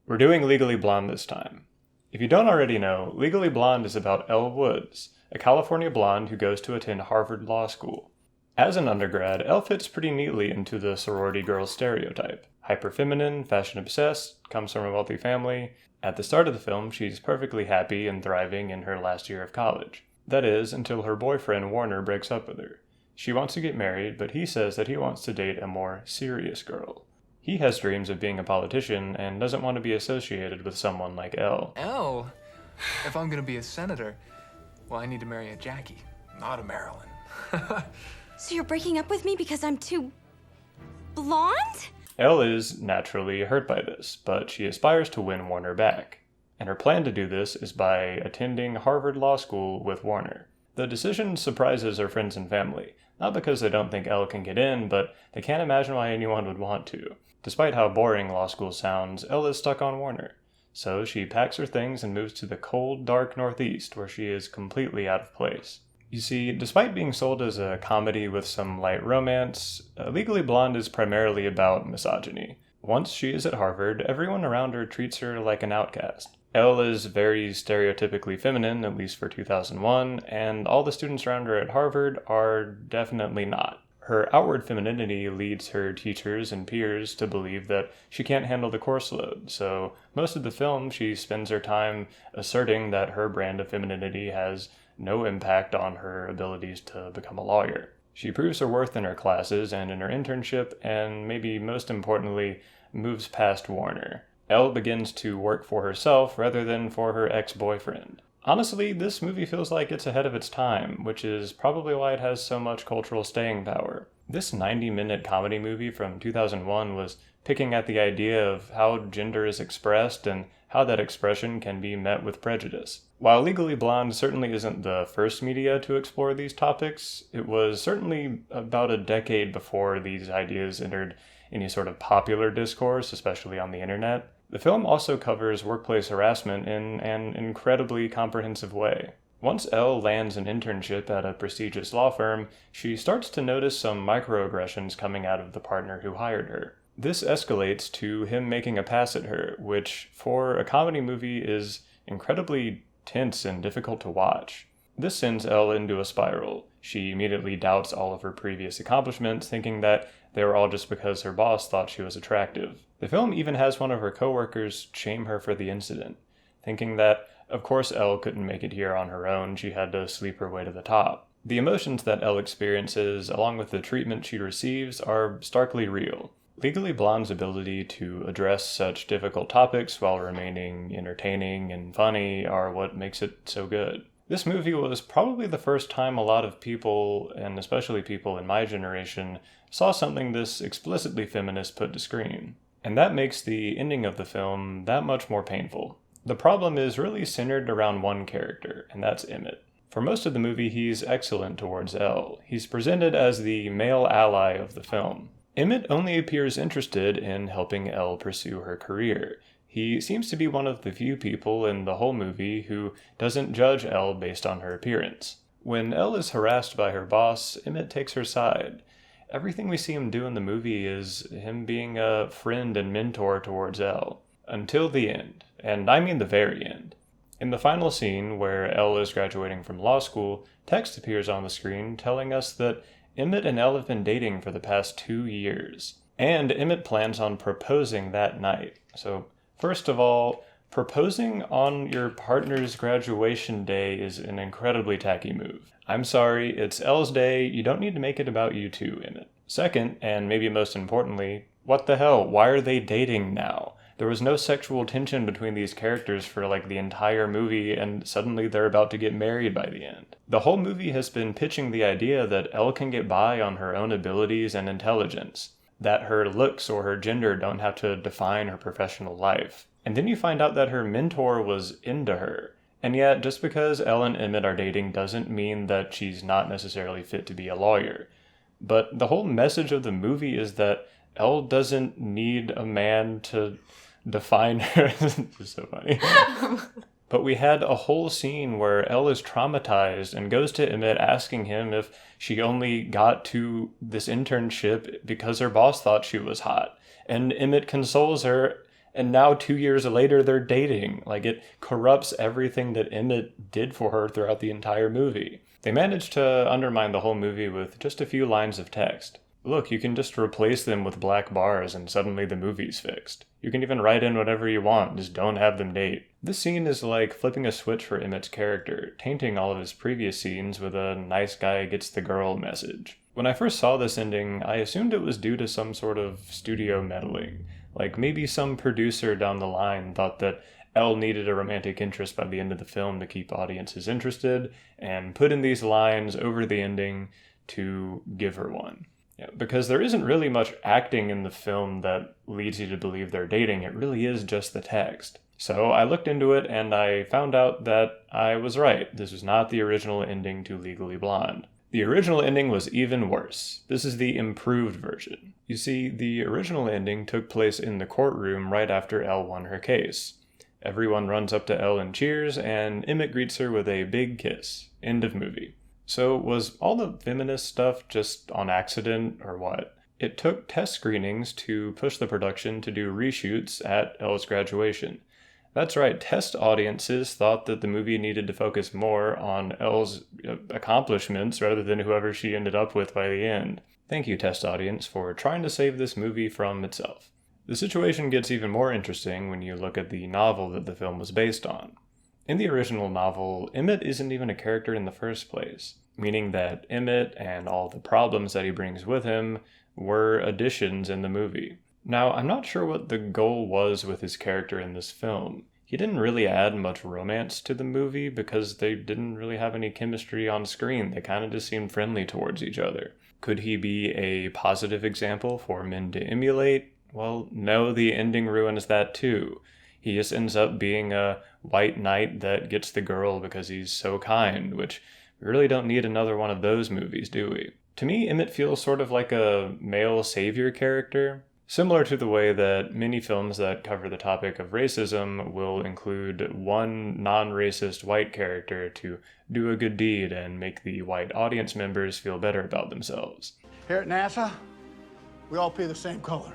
We're doing Legally Blonde this time. If you don't already know, Legally Blonde is about Elle Woods, a California blonde who goes to attend Harvard Law School. As an undergrad, Elle fits pretty neatly into the sorority girl stereotype. Hyper-feminine, fashion-obsessed, comes from a wealthy family. At the start of the film, she's perfectly happy and thriving in her last year of college. That is, until her boyfriend Warner breaks up with her. She wants to get married, but he says that he wants to date a more serious girl. He has dreams of being a politician and doesn't want to be associated with someone like Elle. Elle? If I'm gonna be a senator, well, I need to marry a Jackie, not a Marilyn. So you're breaking up with me because I'm too blonde? Elle is naturally hurt by this, but she aspires to win Warner back. And her plan to do this is by attending Harvard Law School with Warner. The decision surprises her friends and family, not because they don't think Elle can get in, but they can't imagine why anyone would want to. Despite how boring law school sounds, Elle is stuck on Warner. So she packs her things and moves to the cold, dark Northeast, where she is completely out of place. You see, despite being sold as a comedy with some light romance, Legally Blonde is primarily about misogyny. Once she is at Harvard, everyone around her treats her like an outcast. Elle is very stereotypically feminine, at least for 2001, and all the students around her at Harvard are definitely not. Her outward femininity leads her teachers and peers to believe that she can't handle the course load, so most of the film she spends her time asserting that her brand of femininity has no impact on her abilities to become a lawyer. She proves her worth in her classes and in her internship, and maybe most importantly, moves past Warner. Elle begins to work for herself rather than for her ex-boyfriend. Honestly, this movie feels like it's ahead of its time, which is probably why it has so much cultural staying power. This 90-minute comedy movie from 2001 was picking at the idea of how gender is expressed and how that expression can be met with prejudice. While Legally Blonde certainly isn't the first media to explore these topics, it was certainly about a decade before these ideas entered any sort of popular discourse, especially on the internet. The film also covers workplace harassment in an incredibly comprehensive way. Once Elle lands an internship at a prestigious law firm, she starts to notice some microaggressions coming out of the partner who hired her. This escalates to him making a pass at her, which, for a comedy movie, is incredibly tense and difficult to watch. This sends Elle into a spiral. She immediately doubts all of her previous accomplishments, thinking that they were all just because her boss thought she was attractive. The film even has one of her coworkers shame her for the incident, thinking that, of course, Elle couldn't make it here on her own, she had to sleep her way to the top. The emotions that Elle experiences, along with the treatment she receives, are starkly real. Legally Blonde's ability to address such difficult topics while remaining entertaining and funny are what makes it so good. This movie was probably the first time a lot of people, and especially people in my generation, saw something this explicitly feminist put to screen. And that makes the ending of the film that much more painful. The problem is really centered around one character, and that's Emmett. For most of the movie, he's excellent towards Elle. He's presented as the male ally of the film. Emmett only appears interested in helping Elle pursue her career. He seems to be one of the few people in the whole movie who doesn't judge Elle based on her appearance. When Elle is harassed by her boss, Emmett takes her side. Everything we see him do in the movie is him being a friend and mentor towards Elle. Until the end. And I mean the very end. In the final scene, where Elle is graduating from law school, text appears on the screen telling us that Emmet and Elle have been dating for the past 2 years. And Emmet plans on proposing that night. So, first of all, proposing on your partner's graduation day is an incredibly tacky move. I'm sorry, it's Elle's day, you don't need to make it about you two, Emmett. Second, and maybe most importantly, what the hell, why are they dating now? There was no sexual tension between these characters for the entire movie, and suddenly they're about to get married by the end. The whole movie has been pitching the idea that Elle can get by on her own abilities and intelligence, that her looks or her gender don't have to define her professional life. And then you find out that her mentor was into her. And yet, just because Elle and Emmett are dating doesn't mean that she's not necessarily fit to be a lawyer. But the whole message of the movie is that Elle doesn't need a man to define her. This is so funny. But we had a whole scene where Elle is traumatized and goes to Emmett asking him if she only got to this internship because her boss thought she was hot. And Emmett consoles her And now 2 years later, they're dating. Like, it corrupts everything that Emmett did for her throughout the entire movie. They managed to undermine the whole movie with just a few lines of text. Look, you can just replace them with black bars and suddenly the movie's fixed. You can even write in whatever you want, just don't have them date. This scene is like flipping a switch for Emmett's character, tainting all of his previous scenes with a nice guy gets the girl message. When I first saw this ending, I assumed it was due to some sort of studio meddling. Like maybe some producer down the line thought that Elle needed a romantic interest by the end of the film to keep audiences interested, and put in these lines over the ending to give her one. Because there isn't really much acting in the film that leads you to believe they're dating, it really is just the text. So I looked into it and I found out that I was right. This was not the original ending to Legally Blonde. The original ending was even worse. This is the improved version. You see, the original ending took place in the courtroom right after Elle won her case. Everyone runs up to Elle and cheers, and Emmett greets her with a big kiss. End of movie. So was all the feminist stuff just on accident, or what? It took test screenings to push the production to do reshoots at Elle's graduation. That's right, test audiences thought that the movie needed to focus more on Elle's accomplishments rather than whoever she ended up with by the end. Thank you, test audience, for trying to save this movie from itself. The situation gets even more interesting when you look at the novel that the film was based on. In the original novel, Emmett isn't even a character in the first place, meaning that Emmett and all the problems that he brings with him were additions in the movie. Now, I'm not sure what the goal was with his character in this film. He didn't really add much romance to the movie because they didn't really have any chemistry on screen. They kind of just seemed friendly towards each other. Could he be a positive example for men to emulate? Well, no, the ending ruins that too. He just ends up being a white knight that gets the girl because he's so kind, which we really don't need another one of those movies, do we? To me, Emmett feels sort of like a male savior character, similar to the way that many films that cover the topic of racism will include one non-racist white character to do a good deed and make the white audience members feel better about themselves. Here at NASA, we all pay the same color.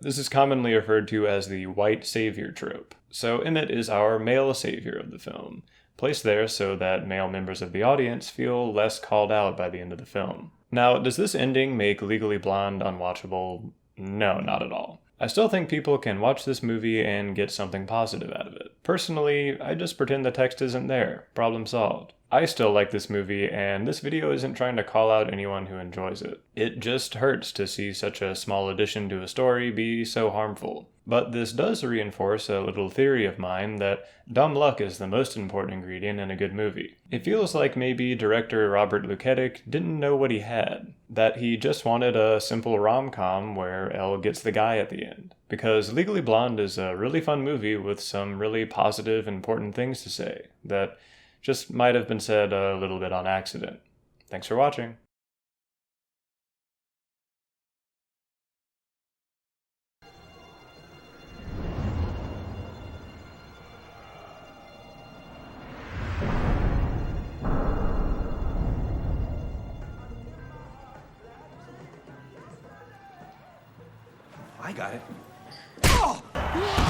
This is commonly referred to as the white savior trope. So Emmett is our male savior of the film, placed there so that male members of the audience feel less called out by the end of the film. Now, does this ending make Legally Blonde unwatchable? No, not at all. I still think people can watch this movie and get something positive out of it. Personally, I just pretend the text isn't there. Problem solved. I still like this movie, and this video isn't trying to call out anyone who enjoys it. It just hurts to see such a small addition to a story be so harmful. But this does reinforce a little theory of mine that dumb luck is the most important ingredient in a good movie. It feels like maybe director Robert Luketic didn't know what he had, that he just wanted a simple rom-com where Elle gets the guy at the end. Because Legally Blonde is a really fun movie with some really positive, important things to say that just might have been said a little bit on accident. Thanks for watching. I got it. Oh!